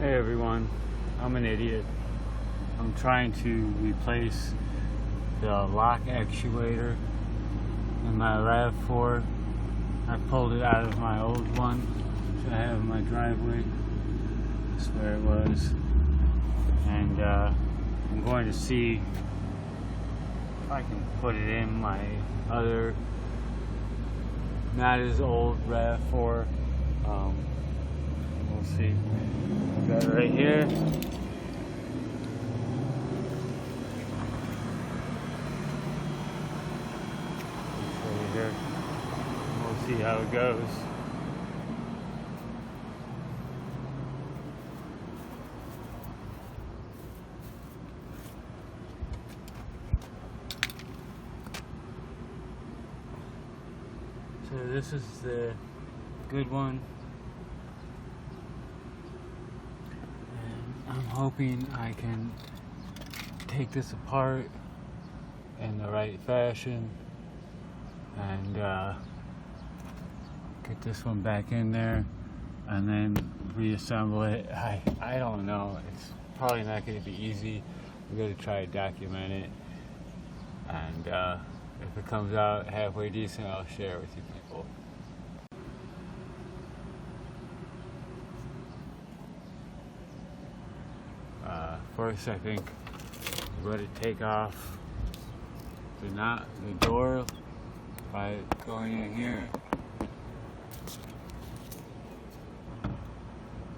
Hey everyone, I'm an idiot. I'm trying to replace the lock actuator in my Rav4. I pulled it out of my old one, which I have in my driveway. That's where it was. And I'm going to see if I can put it in my other, not as old Rav4. We'll see. Got it right here. We'll see how it goes. So this is the good one. I'm hoping I can take this apart in the right fashion and get this one back in there and then reassemble it. I don't know. It's probably not going to be easy. I'm going to try to document it, and if it comes out halfway decent, I'll share it with you people. First, I think I'm going to take off the door by going in here.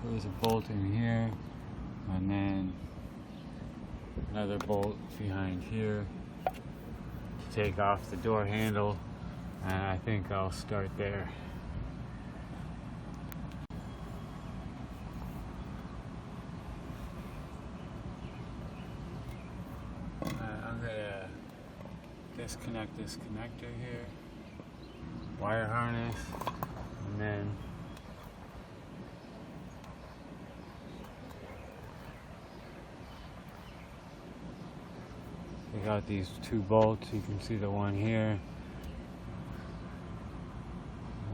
There's a bolt in here, and then another bolt behind here to take off the door handle, and I think I'll start there. I'm gonna disconnect this connector here, wire harness, and then take out these two bolts. You can see the one here,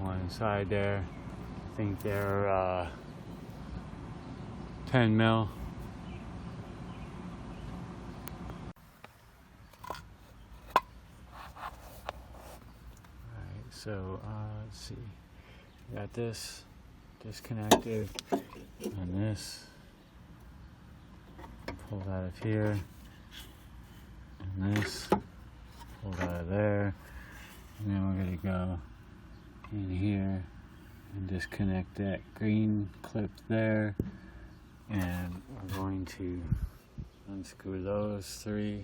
one inside there. I think they're 10 mil. So let's see, got this disconnected, and this pulled out of here, and this pulled out of there, and then we're going to go in here and disconnect that green clip there, and we're going to unscrew those three.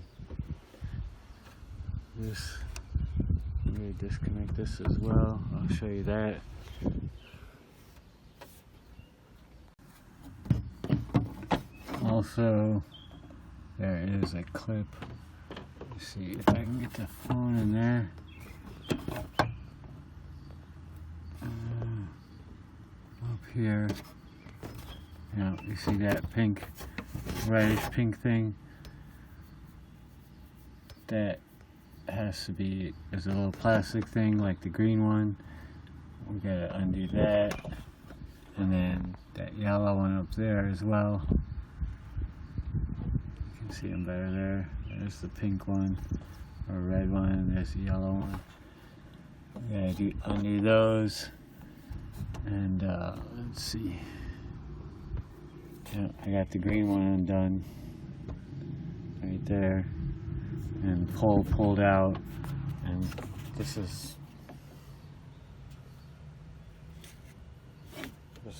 I'm going to disconnect this as well. I'll show you that. Also, there is a clip. Let's see if I can get the phone in there. Up here. You see that pink, reddish pink thing? That has to be, there's a little plastic thing like the green one. We gotta undo that, and then that yellow one up there as well. You can see them better there. There's the pink one, or red one, and there's the yellow one. We gotta undo those, and let's see. Yeah, I got the green one undone right there, and pole pulled out, and this is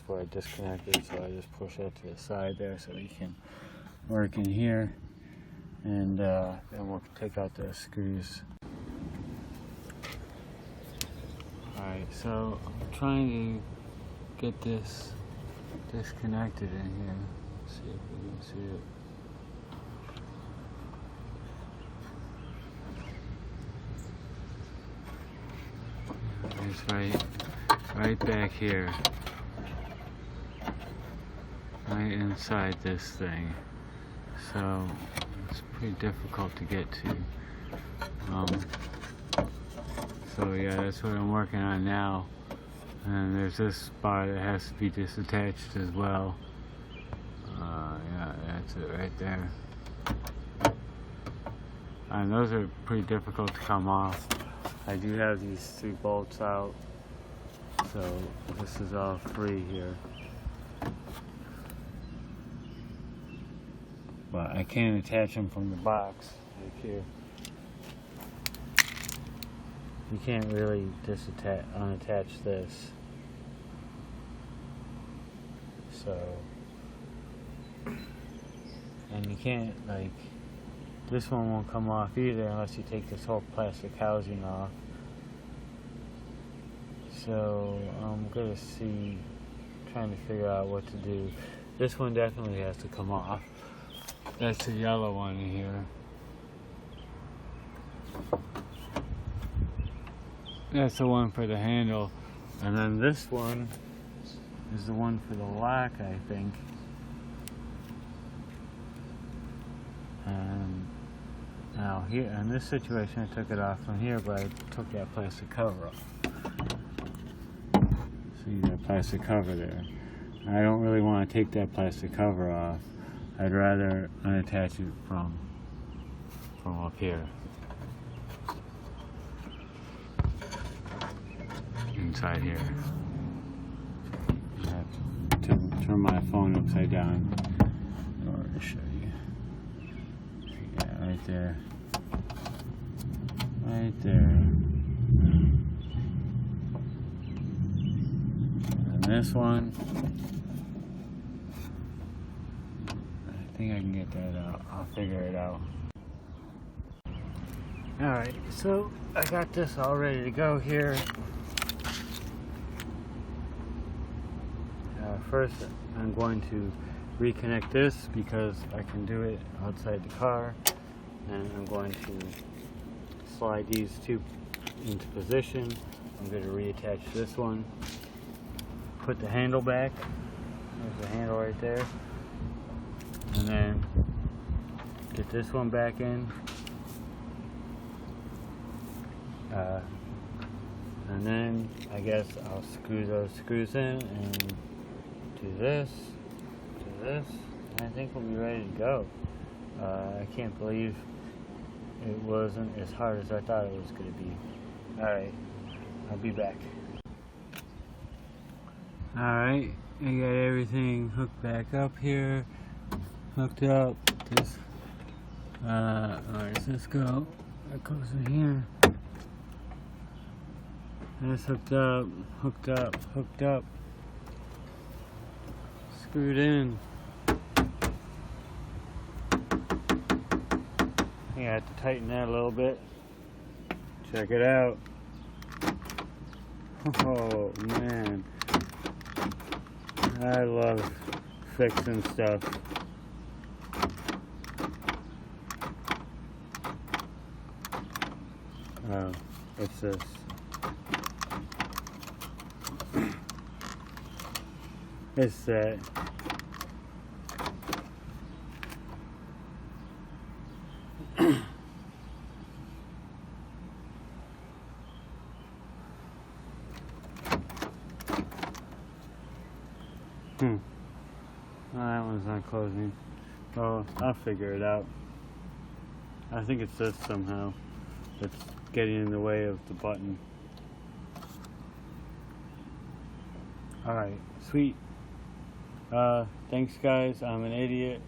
where I disconnected, so I just push that to the side there so we can work in here, and then we'll take out the screws. Alright, so I'm trying to get this disconnected in here. Let's see if we can see it. It's right back here, right inside this thing, so it's pretty difficult to get to. So yeah, that's what I'm working on now. And there's this bar that has to be disattached as well. That's it right there. And those are pretty difficult to come off. I do have these 3 bolts out, so this is all free here. But I can't attach them from the box like here. You can't really unattach this. So, and you can't, like, this one won't come off either unless you take this whole plastic housing off. So I'm gonna trying to figure out what to do. This one definitely has to come off. That's the yellow one here. That's the one for the handle. And then this one is the one for the lock, I think. And now here, in this situation, I took it off from here, but I took that plastic cover off. See that plastic cover there. I don't really want to take that plastic cover off. I'd rather unattach it from up here. Inside here. I have to turn my phone upside down in order to show you. Yeah, right there. Right there. And this one, I think I can get that out. I'll figure it out. Alright, so I got this all ready to go here. First, I'm going to reconnect this because I can do it outside the car. And I'm going to slide these 2 into position. I'm going to reattach this one. Put the handle back. There's the handle right there. And then get this one back in. And then I guess I'll screw those screws in and do this, and I think we'll be ready to go. I can't believe it wasn't as hard as I thought it was going to be. Alright, I'll be back. Alright, I got everything hooked back up here. Hooked up. This, where does this go? That goes in here. That's hooked up, hooked up, hooked up. Screwed in. I have to tighten that a little bit. Check it out. Oh man, I love fixing stuff. What's this? It's that. Well, that one's not closing. Well, I'll figure it out. I think it's this somehow that's getting in the way of the button. Alright, sweet. Thanks guys, I'm an idiot.